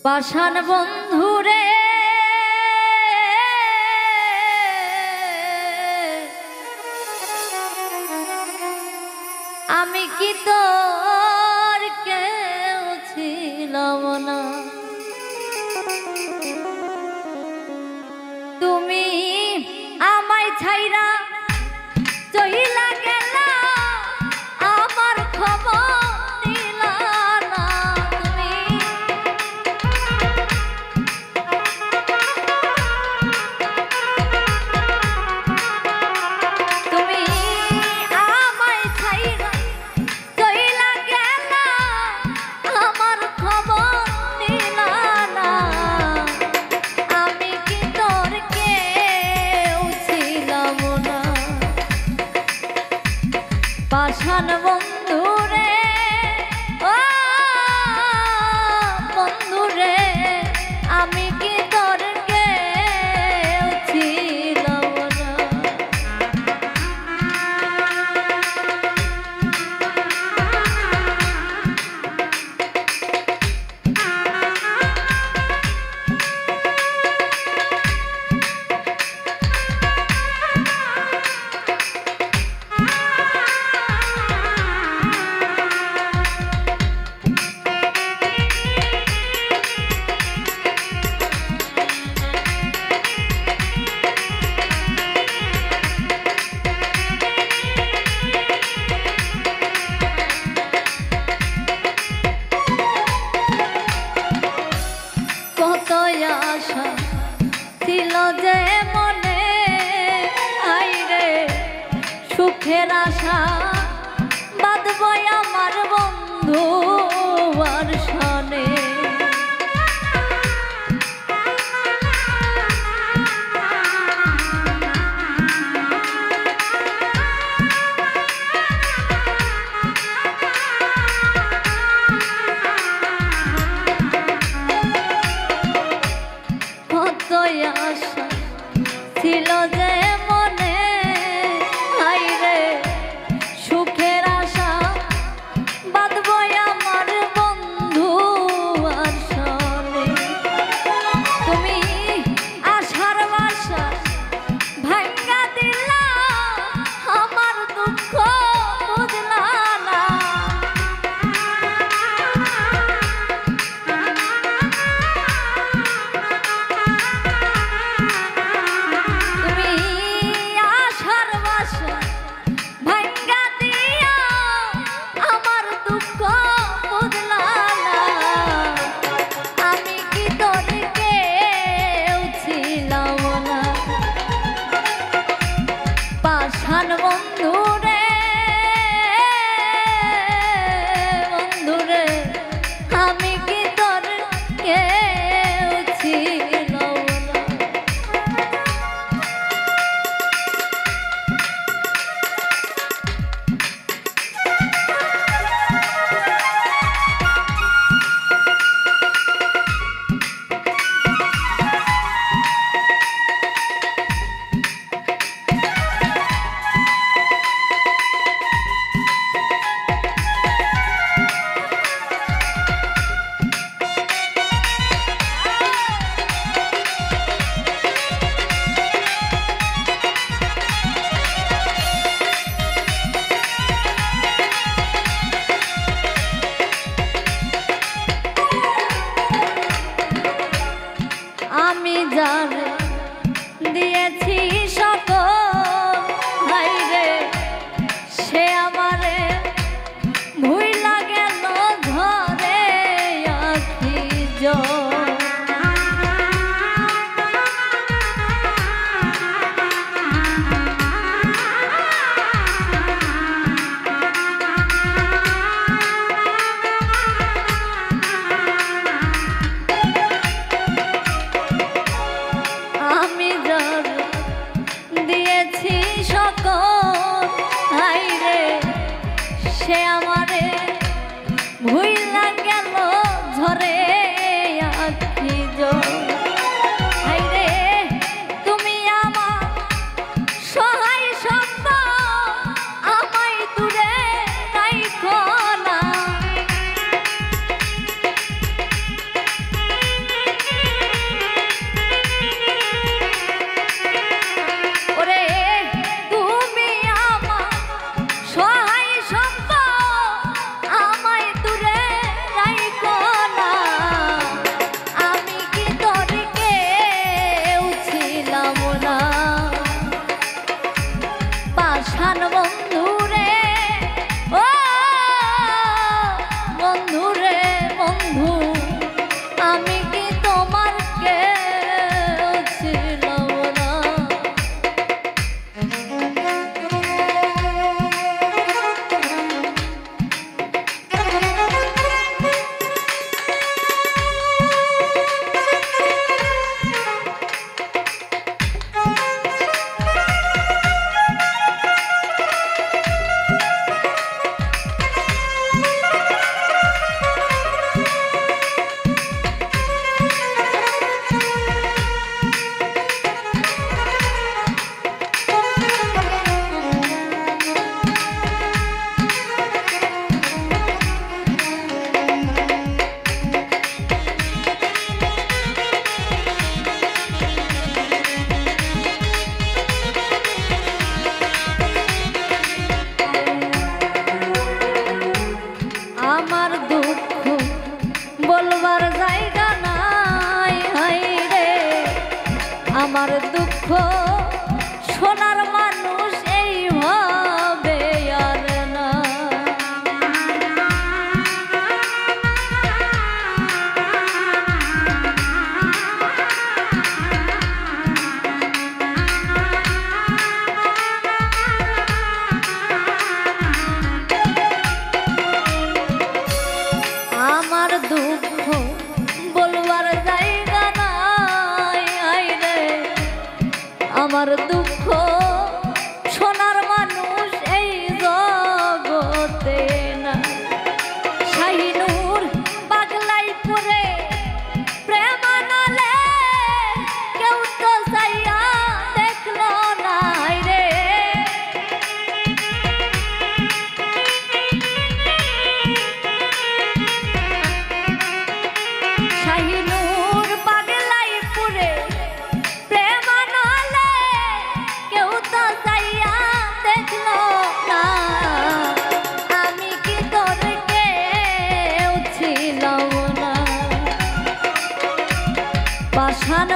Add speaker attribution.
Speaker 1: পাষাণ বন্ধুরে আমি কি তোর কেউ ছিলাম না, তুমি আমায় ছাইরা চইলা গেলা, আমার খবর দিলা না। তুমি আমায় ছাইরা চইলা গেলা, আমার খবর দিলা না। আমি কি তোর কেউ ছিলাম না, পাষাণ বন্ধুরে ও বন্ধুরে, আমি কি তোর কেউ ছিলাম না। আশা ছিল যে মনে, আইরে সুখের আশা বাঁধবো আমার বন্ধু আর সনে। আশা ছিল যে মনে, আইরে সুখের আশা বাঁধবো আমার বন্ধু আর সনে। তুমি আশার বাসা ভাঙ্গা দিলা, আমার দুঃখ বুঝলা না। পাষাণ বন্ধুরে বন্ধুরে, আমি কি তোর কেউ ছিলাম না। আমি জানে দিয়েছি সকল, হাইরে সে আমারে ভুইলা গেল ঘরে আখি জল। আমি যার দিয়েছি সকল, হাইরে সে আমারে ভুইলা গেল ঝরে আখি জল। হাইরে তুমি আমার সহায় সম্বল, আমায় দূরে রাইখো না। বলবার জায়গা নাই হাই রে আমার দুঃখ শোনার মানুষ এই হবে আর না। আমার দুঃখ বলবার জায়গা নাই আই রে আমার দুঃখ শোনার মানুষ এই জগতে না। শাহিনুর পাগলাই পরে প্রেমানলে কেউ তো চাইয়া দেখলো না রে। শাহিনুর পাগলাই পরে প্রেমানলে কেউ তো চাইয়া দেখলো না। আমি কি তোর কেউ ছিলাম না পাষাণ